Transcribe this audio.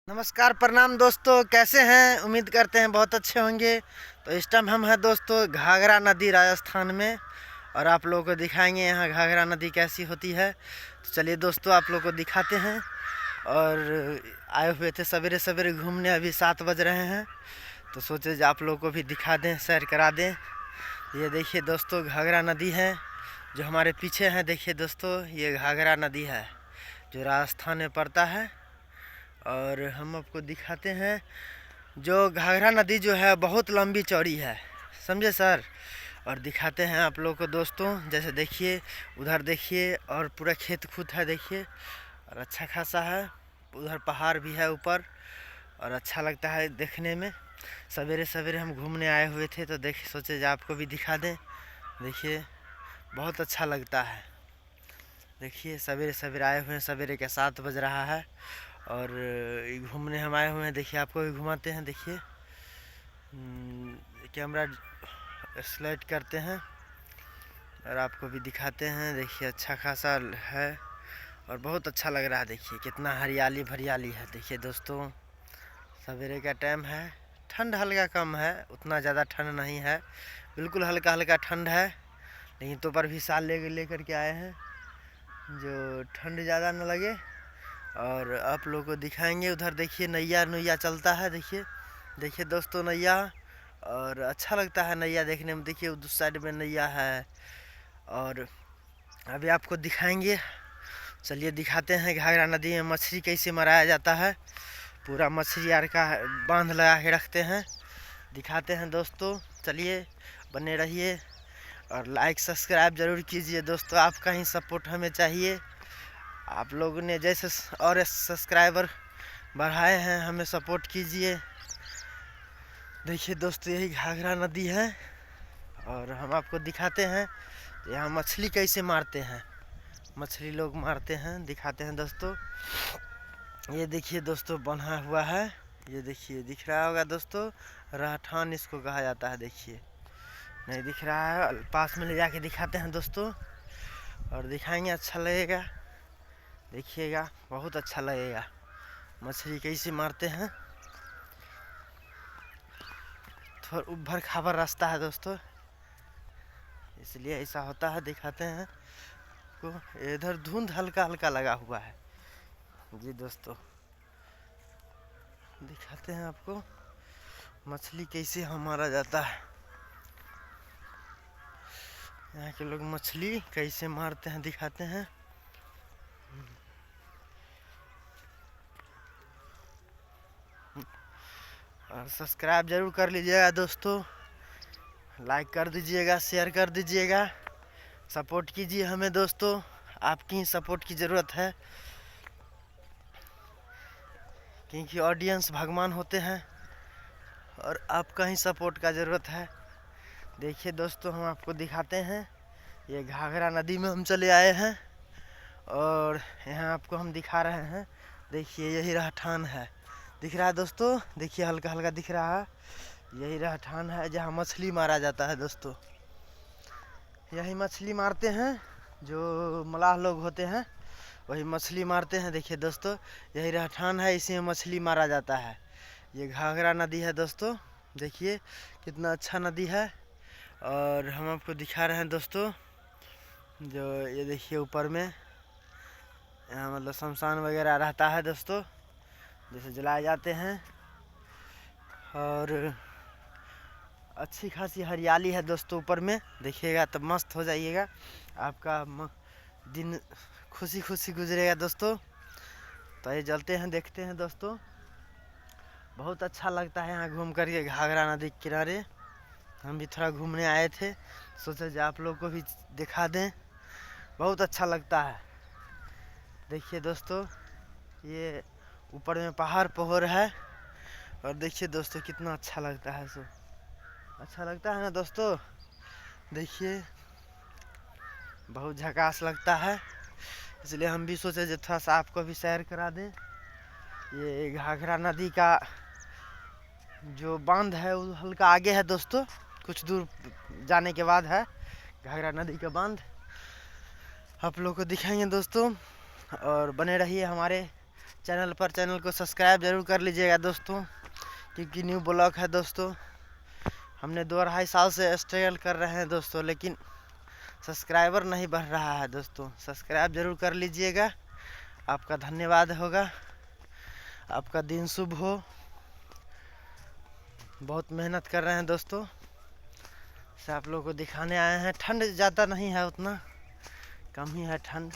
नमस्कार प्रणाम दोस्तों, कैसे हैं? उम्मीद करते हैं बहुत अच्छे होंगे। तो इस टाइम हम हैं दोस्तों घाघरा नदी राजस्थान में, और आप लोगों को दिखाएंगे यहाँ घाघरा नदी कैसी होती है। तो चलिए दोस्तों, आप लोगों को दिखाते हैं। और आए हुए थे सवेरे सवेरे घूमने, अभी 7 बज रहे हैं, तो सोचे आप लोगों को भी दिखा दें, सैर करा दें। ये देखिए दोस्तों, घाघरा नदी है जो हमारे पीछे है। देखिए दोस्तों, ये घाघरा नदी है जो राजस्थान में पड़ता है। और हम आपको दिखाते हैं, जो घाघरा नदी जो है बहुत लंबी चौड़ी है, समझे सर। और दिखाते हैं आप लोगों को दोस्तों, जैसे देखिए उधर देखिए, और पूरा खेत खूत है देखिए, और अच्छा खासा है। उधर पहाड़ भी है ऊपर, और अच्छा लगता है देखने में। सवेरे सवेरे हम घूमने आए हुए थे, तो देख सोचे आपको भी दिखा दें। देखिए बहुत अच्छा लगता है। देखिए सवेरे सवेरे आए हुए हैं, सवेरे के 7 बज रहा है, और घूमने हम आए हुए हैं। देखिए आपको भी घुमाते हैं। देखिए कैमरा स्लाइड करते हैं और आपको भी दिखाते हैं। देखिए अच्छा खासा है और बहुत अच्छा लग रहा है। देखिए कितना हरियाली भरियाली है। देखिए दोस्तों, सवेरे का टाइम है, ठंड हल्का कम है, उतना ज़्यादा ठंड नहीं है, बिल्कुल हल्का हल्का ठंड है। लेकिन तो पर भी साल लेकर के आए हैं जो ठंड ज़्यादा न लगे। और आप लोगों को दिखाएंगे, उधर देखिए नैया नैया चलता है। देखिए देखिए दोस्तों नैया, और अच्छा लगता है नैया देखने में। देखिए उस साइड में नैया है, और अभी आपको दिखाएंगे। चलिए दिखाते हैं घाघरा नदी में मछली कैसे मराया जाता है। पूरा मछली यार का बांध लगा के रखते हैं, दिखाते हैं दोस्तों। चलिए बने रहिए, और लाइक सब्सक्राइब ज़रूर कीजिए दोस्तों, आपका ही सपोर्ट हमें चाहिए। आप लोगों ने जैसे और सब्सक्राइबर बढ़ाए हैं, हमें सपोर्ट कीजिए। देखिए दोस्तों, यही घाघरा नदी है, और हम आपको दिखाते हैं यहाँ मछली कैसे मारते हैं। मछली लोग मारते हैं, दिखाते हैं दोस्तों। ये देखिए दोस्तों, बंधा हुआ है। ये देखिए, दिख रहा होगा दोस्तों, रहठान इसको कहा जाता है। देखिए नहीं दिख रहा है, पास में ले जाके दिखाते हैं दोस्तों, और दिखाएंगे, अच्छा लगेगा। देखिएगा बहुत अच्छा लगेगा मछली कैसे मारते हैं। थोड़ा उभर खाबर रास्ता है दोस्तों, इसलिए ऐसा होता है। दिखाते हैं को, इधर धुंध हल्का हल्का लगा हुआ है जी दोस्तों। दिखाते हैं आपको मछली कैसे मारा जाता है। यहाँ के लोग मछली कैसे मारते हैं दिखाते हैं। और सब्सक्राइब जरूर कर लीजिएगा दोस्तों, लाइक कर दीजिएगा, शेयर कर दीजिएगा, सपोर्ट कीजिए हमें दोस्तों। आपकी ही सपोर्ट की ज़रूरत है, क्योंकि ऑडियंस भगवान होते हैं, और आपका ही सपोर्ट का ज़रूरत है। देखिए दोस्तों, हम आपको दिखाते हैं, ये घाघरा नदी में हम चले आए हैं, और यहाँ आपको हम दिखा रहे हैं। देखिए यही रहठान है, दिख रहा है दोस्तों। देखिए हल्का हल्का दिख रहा है, यही रहठान है जहाँ मछली मारा जाता है दोस्तों। यही मछली मारते हैं, जो मलाह लोग होते हैं वही मछली मारते हैं। देखिए दोस्तों, यही रहठान है, इसी में मछली मारा जाता है। ये घाघरा नदी है दोस्तों। देखिए कितना अच्छा नदी है, और हम आपको दिखा रहे हैं दोस्तों। जो ये देखिए ऊपर में यहाँ मतलब शमशान वगैरह रहता है दोस्तों, जैसे जलाए जाते हैं। और अच्छी खासी हरियाली है दोस्तों ऊपर में, देखिएगा तो मस्त हो जाइएगा, आपका दिन खुशी खुशी गुजरेगा दोस्तों। तो ये चलते हैं, देखते हैं दोस्तों। बहुत अच्छा लगता है यहाँ घूम करके घाघरा नदी के किनारे। हम भी थोड़ा घूमने आए थे, सोचे जो आप लोग को भी दिखा दें, बहुत अच्छा लगता है। देखिए दोस्तों, ये ऊपर में पहाड़ पहाड़ है, और देखिए दोस्तों कितना अच्छा लगता है। सो अच्छा लगता है ना दोस्तों। देखिए बहुत झकास लगता है, इसलिए हम भी सोचे जो थोड़ा सा आपको भी सैर करा दें। ये घाघरा नदी का जो बांध है वो हल्का आगे है दोस्तों, कुछ दूर जाने के बाद है घाघरा नदी का बांध। आप लोग को दिखाएंगे दोस्तों, और बने रहिए हमारे चैनल को सब्सक्राइब जरूर कर लीजिएगा दोस्तों, क्योंकि न्यू ब्लॉग है दोस्तों। हमने 2-2.5 साल से स्ट्रगल कर रहे हैं दोस्तों, लेकिन सब्सक्राइबर नहीं बढ़ रहा है दोस्तों। सब्सक्राइब जरूर कर लीजिएगा, आपका धन्यवाद होगा। आपका दिन शुभ हो। बहुत मेहनत कर रहे हैं दोस्तों, से आप लोगों को दिखाने आए हैं। ठंड ज़्यादा नहीं है, उतना कम ही है ठंड।